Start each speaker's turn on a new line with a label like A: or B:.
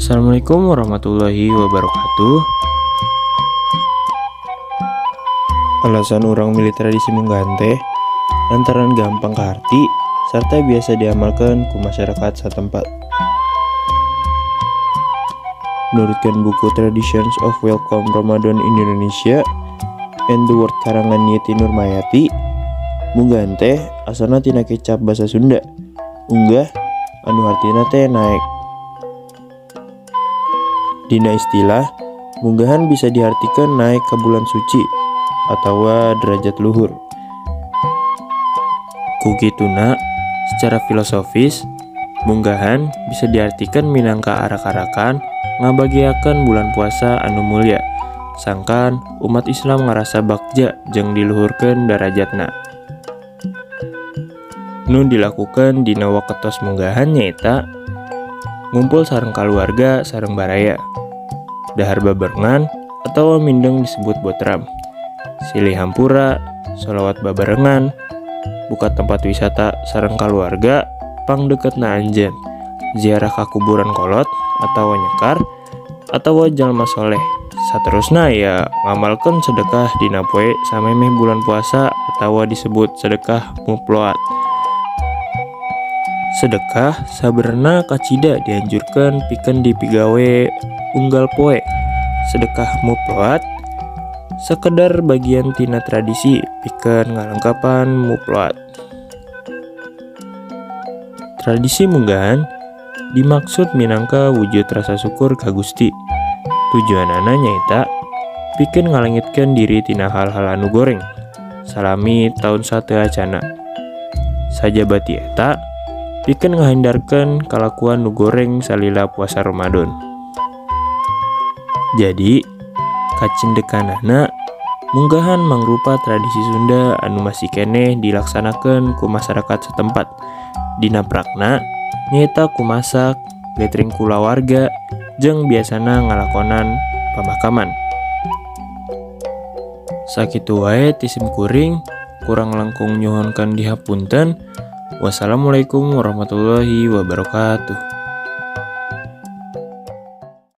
A: Assalamualaikum warahmatullahi wabarakatuh. Alasan orang milih tradisi munggahan teh lantaran gampang kaharti serta biasa diamalkan ku masyarakat setempat. Menurutkan buku Traditions of Welcome Ramadan in Indonesia and the World karangan Yeti Nurmayati, munggahan teh asalna tina kecap basa Sunda, unggah anu artina teh naek. Dina istilah, munggahan bisa diartikan naik ke bulan suci atau derajat luhur. Kukituna, secara filosofis, munggahan bisa diartikan minangka arak-arakan ngabagiakan bulan puasa anu mulia, sangkan umat Islam ngarasa bagja jeung diluhurkeun darajatna. Nu dilakukan dina waketos munggahan nyaeta ngumpul sareng kaluarga sareng baraya, dahar babarengan atau mindeng disebut botram, silih hampura, sholawat babarengan, buka tempat wisata sareng kaluarga, pangdeketna anjeun, ziarah ka kuburan kolot atau nyekar atau jalma soleh. Saterusna ya ngamalkeun sedekah dina poe samemeh bulan puasa atau disebut sedekah muploat. Sedekah sabenerna kacida dianjurkan pikeun dipigawe unggal poe. Sedekah muploat sekedar bagian tina tradisi pikeun ngalengkapan muploat. Tradisi munggahan dimaksud minangka wujud rasa syukur ka Gusti. Tujuanana nyaeta pikeun ngalengitkeun diri tina hal-hal anu goreng salami taun sateu acana. Sajabati eta pikeun ngahindarkeun kalakuan nu goreng salila puasa Ramadan. Jadi, kacindekanana munggahan mangrupa tradisi Sunda anu masih keneh dilaksanakeun ku masyarakat setempat. Dina prakna nyaeta kumasak, gathering kulawarga, jeung biasana ngalakonan pamakaman. Sakitu wae ti sim kuring, kurang langkung nyohonkeun dihapunten. Wassalamualaikum warahmatullahi wabarakatuh.